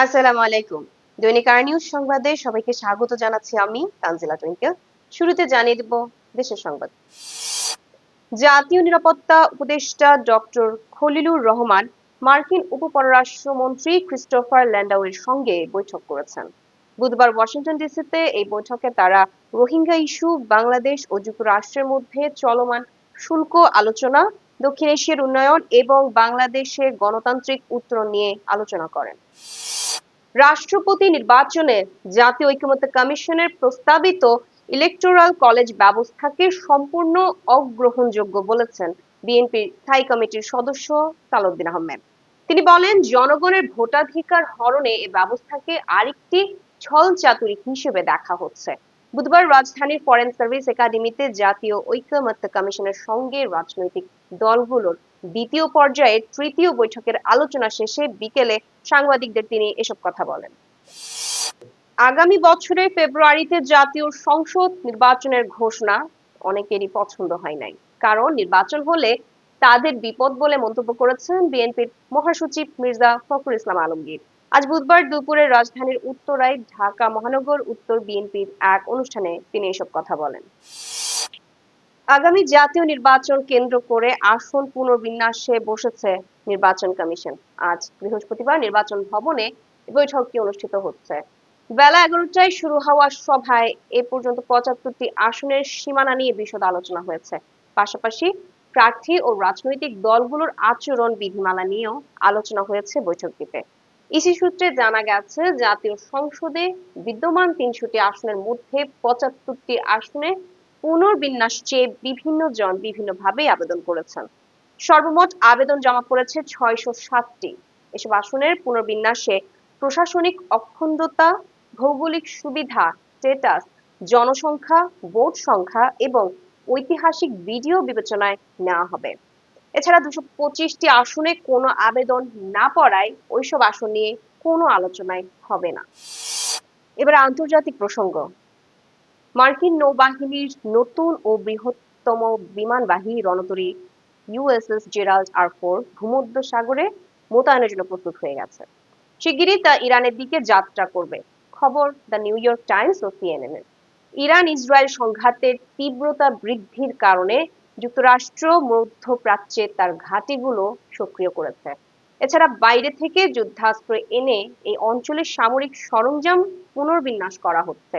আসসালামু আলাইকুম। দৈনিক আর নিউজ সংবাদে সবাইকে স্বাগত জানাচ্ছি আমি তানজিলা টুইঙ্কেল। শুরুতে জানিয়ে দেব দেশের সংবাদ। জাতীয় নিরাপত্তা উপদেষ্টা ডক্টর খলিলুর রহমান মার্কিন উপপররাষ্ট্রমন্ত্রী ক্রিস্টোফার ল্যান্ডাউয়ের সঙ্গে বৈঠক করেছেন। বুধবার ওয়াশিংটন ডিসিতে এই বৈঠকে তারা রোহিঙ্গা ইস্যু, বাংলাদেশ ও যুক্তরাষ্ট্রের মধ্যে চলমান শুল্ক আলোচনা, দক্ষিণ এশিয়ার উন্নয়ন এবং বাংলাদেশের গণতান্ত্রিক উত্তরণ নিয়ে আলোচনা করেন। রাষ্ট্রপতি নির্বাচনে জাতীয় ঐকমত্য কমিশনের প্রস্তাবিত ইলেকটোরাল কলেজ ব্যবস্থাকে সম্পূর্ণ অগ্রহণযোগ্য বলেছেন বিএনপির স্থায়ী কমিটির সদস্য সালাউদ্দিন আহমেদ। তিনি বলেন, জনগণের ভোটাধিকার হরণে এ ব্যবস্থাকে আরেকটি ছলচাতুরি হিসেবে দেখা হচ্ছে। বুধবার রাজধানীর ফরেন সার্ভিস একাডেমিতে জাতীয় ঐকমত্য কমিশনের সঙ্গে রাজনৈতিক দলগুলোর দ্বিতীয় পর্যায়ের তৃতীয় বৈঠকের আলোচনা শেষে বিকেলে সাংবাদিকদের তিনি এসব কথা বলেন। আগামী বছরের ফেব্রুয়ারিতে জাতীয় সংসদ নির্বাচনের ঘোষণা অনেকেরই পছন্দ হয় নাই, কারণ নির্বাচন হলে তাদের বিপদ বলে মন্তব্য করেছেন বিএনপির মহাসচিব মির্জা ফখরুল ইসলাম আলমগীর। আজ বুধবার দুপুরে রাজধানীর উত্তরায় ঢাকা মহানগর উত্তর বিএনপির এক অনুষ্ঠানে তিনি এসব কথা বলেন। আগামী জাতীয় নির্বাচন কেন্দ্র করে আসন পুনর্বিন্যাসে বসেছে নির্বাচন কমিশন। আজ বৃহস্পতিবার নির্বাচন ভবনে বৈঠকটি অনুষ্ঠিত হচ্ছে। বেলা 11টায় শুরু হওয়া সভায় এ পর্যন্ত 75টি আসনের সীমানা নিয়ে বিশদ আলোচনা হয়েছে। পাশাপাশি প্রার্থী ও রাজনৈতিক দলগুলোর আচরণ বিধিমালা নিয়েও আলোচনা হয়েছে বৈঠকটিতে। ইসি সূত্রে জানা গেছে, জাতীয় সংসদে বিদ্যমান 300টি আসনের মধ্যে 75টি আসনে পুনর্বিন্যাস চেয়ে বিভিন্ন জন বিভিন্নভাবে আবেদন করেছেন। সর্বমোট আবেদন জমা পড়েছে 607টি। এসব আসনের পুনর্বিন্যাসে প্রশাসনিক অখণ্ডতা, ভৌগোলিক সুবিধা, স্ট্যাটাস, জনসংখ্যা, ভোট সংখ্যা এবং ঐতিহাসিক ভিডিও বিবেচনায় নেওয়া হবে। এছাড়া 225টি আসনে কোনো আবেদন না পড়ায় ওইসব আসন নিয়ে কোনো আলোচনাই হবে না। এবার আন্তর্জাতিক প্রসঙ্গ। মার্কিন নৌবাহিনীর নতুন ও বৃহত্তম বিমানবাহী রণতরী ইউএসএস জেরাল্ড আর ফোর্ড ভূমধ্যসাগরে মোতায়েনের জন্য প্রস্তুত হয়ে গেছে। শিগগিরই তা ইরানের দিকে যাত্রা করবে, খবর দ্য নিউ ইয়র্ক টাইমস ও সিএনএন এর। ইরান ইসরায়েল সংঘাতের তীব্রতা বৃদ্ধির কারণে যুক্তরাষ্ট্র মধ্যপ্রাচ্যে তার ঘাঁটিগুলো সক্রিয় করেছে। এছাড়া বাইরে থেকে যুদ্ধাস্ত্র এনে এই অঞ্চলের সামরিক সরঞ্জাম পুনর্বিন্যাস করা হচ্ছে।